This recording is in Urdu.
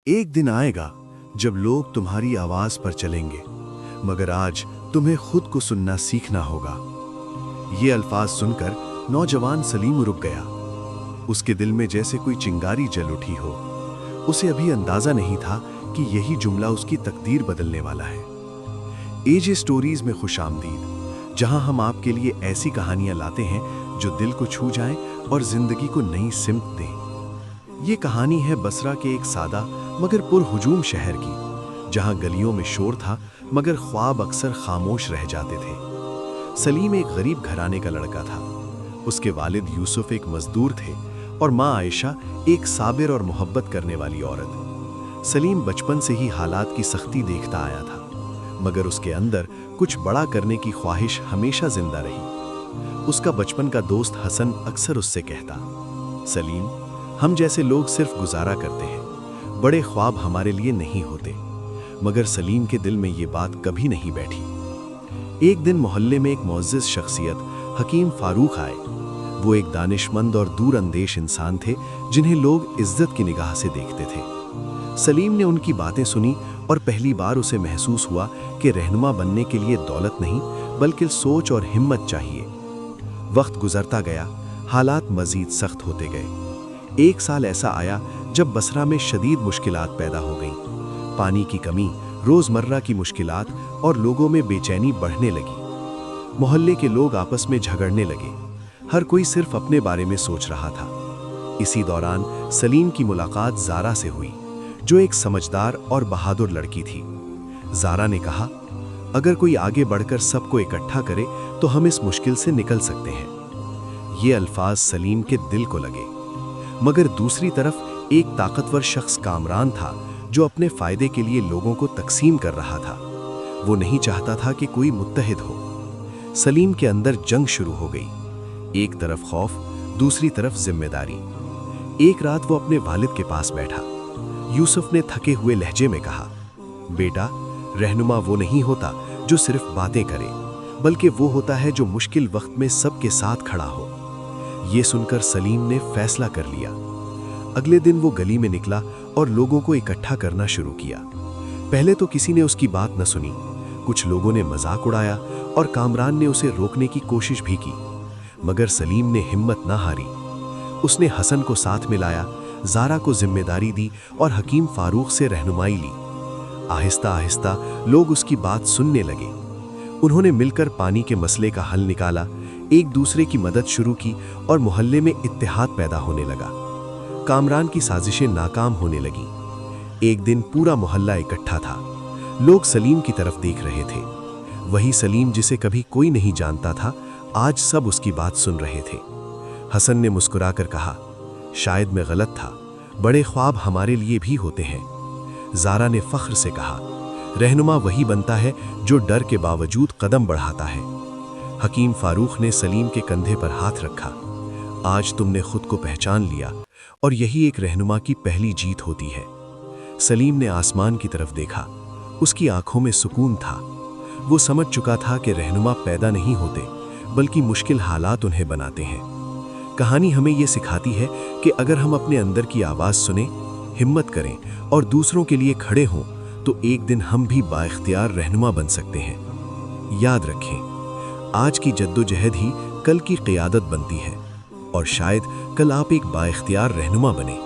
ایک دن آئے گا جب لوگ تمہاری آواز پر چلیں گے، مگر آج تمہیں خود کو سننا سیکھنا ہوگا۔ یہ الفاظ سن کر نوجوان سلیم رک گیا۔ اس کے دل میں جیسے کوئی چنگاری جل اٹھی ہو۔ اسے ابھی اندازہ نہیں تھا کہ یہی جملہ اس کی تقدیر بدلنے والا ہے۔ ایجے سٹوریز میں خوش آمدید، جہاں ہم آپ کے لیے ایسی کہانیاں لاتے ہیں جو دل کو چھو جائیں اور زندگی کو نئی سمت دیں۔ یہ کہانی ہے بصرہ کے ایک سادہ مگر پرہجوم شہر کی، جہاں گلیوں میں شور تھا مگر خواب اکثر خاموش رہ جاتے تھے۔ سلیم ایک غریب گھرانے کا لڑکا تھا۔ اس کے والد یوسف ایک مزدور تھے اور ماں عائشہ ایک صابر اور محبت کرنے والی عورت۔ سلیم بچپن سے ہی حالات کی سختی دیکھتا آیا تھا، مگر اس کے اندر کچھ بڑا کرنے کی خواہش ہمیشہ زندہ رہی۔ اس کا بچپن کا دوست حسن اکثر اس سے کہتا، سلیم، ہم جیسے لوگ صرف گزارا کرتے ہیں، بڑے خواب ہمارے لیے نہیں ہوتے۔ مگر سلیم کے دل میں یہ بات کبھی نہیں بیٹھی۔ ایک دن محلے میں ایک معزز شخصیت حکیم فاروق آئے۔ وہ ایک دانش مند اور دور اندیش انسان تھے جنہیں لوگ عزت کی نگاہ سے دیکھتے تھے۔ سلیم نے ان کی باتیں سنی اور پہلی بار اسے محسوس ہوا کہ رہنما بننے کے لیے دولت نہیں بلکہ سوچ اور ہمت چاہیے۔ وقت گزرتا گیا، حالات مزید سخت ہوتے گئے۔ ایک سال ایسا آیا جب بصرہ میں شدید مشکلات پیدا ہو گئیں۔ پانی کی کمی، روزمرہ کی مشکلات اور لوگوں میں بے چینی بڑھنے لگی۔ محلے کے لوگ آپس میں جھگڑنے لگے، ہر کوئی صرف اپنے بارے میں سوچ رہا تھا۔ اسی دوران سلیم کی ملاقات زارا سے ہوئی، جو ایک سمجھدار اور بہادر لڑکی تھی۔ زارا نے کہا، اگر کوئی آگے بڑھ کر سب کو اکٹھا کرے تو ہم اس مشکل سے نکل سکتے ہیں۔ یہ الفاظ سلیم کے دل کو لگے، مگر دوسری طرف ایک طاقتور شخص کامران تھا جو اپنے فائدے کے لیے لوگوں کو تقسیم کر رہا تھا۔ وہ نہیں چاہتا تھا کہ کوئی متحد ہو۔ سلیم کے اندر جنگ شروع ہو گئی، ایک طرف خوف، دوسری طرف ذمہ داری۔ ایک رات وہ اپنے والد کے پاس بیٹھا۔ یوسف نے تھکے ہوئے لہجے میں کہا، بیٹا، رہنما وہ نہیں ہوتا جو صرف باتیں کرے، بلکہ وہ ہوتا ہے جو مشکل وقت میں سب کے ساتھ کھڑا ہو۔ یہ سن کر سلیم نے فیصلہ کر لیا۔ اگلے دن وہ گلی میں نکلا اور لوگوں کو اکٹھا کرنا شروع کیا۔ پہلے تو کسی نے اس کی بات نہ سنی، کچھ لوگوں نے مذاق اڑایا اور کامران نے اسے روکنے کی کوشش بھی کی، مگر سلیم نے ہمت نہ ہاری۔ اس نے حسن کو ساتھ ملایا، زارا کو ذمہ داری دی اور حکیم فاروق سے رہنمائی لی۔ آہستہ آہستہ لوگ اس کی بات سننے لگے۔ انہوں نے مل کر پانی کے مسئلے کا حل نکالا، ایک دوسرے کی مدد شروع کی اور محلے میں اتحاد پیدا ہونے لگا۔ کامران کی سازشیں ناکام ہونے لگیں۔ ایک دن پورا محلہ اکٹھا تھا، لوگ سلیم کی طرف دیکھ رہے تھے۔ وہی سلیم جسے کبھی کوئی نہیں جانتا تھا، آج سب اس کی بات سن رہے تھے۔ حسن نے مسکرا کر کہا، شاید میں غلط تھا، بڑے خواب ہمارے لیے بھی ہوتے ہیں۔ زارا نے فخر سے کہا، رہنما وہی بنتا ہے جو ڈر کے باوجود قدم بڑھاتا ہے۔ حکیم فاروق نے سلیم کے کندھے پر ہاتھ رکھا، آج تم نے خود کو پہچان لیا اور یہی ایک رہنما کی پہلی جیت ہوتی ہے۔ سلیم نے آسمان کی طرف دیکھا، اس کی آنکھوں میں سکون تھا۔ وہ سمجھ چکا تھا کہ رہنما پیدا نہیں ہوتے بلکہ مشکل حالات انہیں بناتے ہیں۔ کہانی ہمیں یہ سکھاتی ہے کہ اگر ہم اپنے اندر کی آواز سنیں، ہمت کریں اور دوسروں کے لیے کھڑے ہوں تو ایک دن ہم بھی بااختیار رہنما بن سکتے ہیں۔ یاد رکھیں، آج کی جدوجہد ہی کل کی قیادت بنتی ہے، اور شاید کل آپ ایک بااختیار رہنما بنیں۔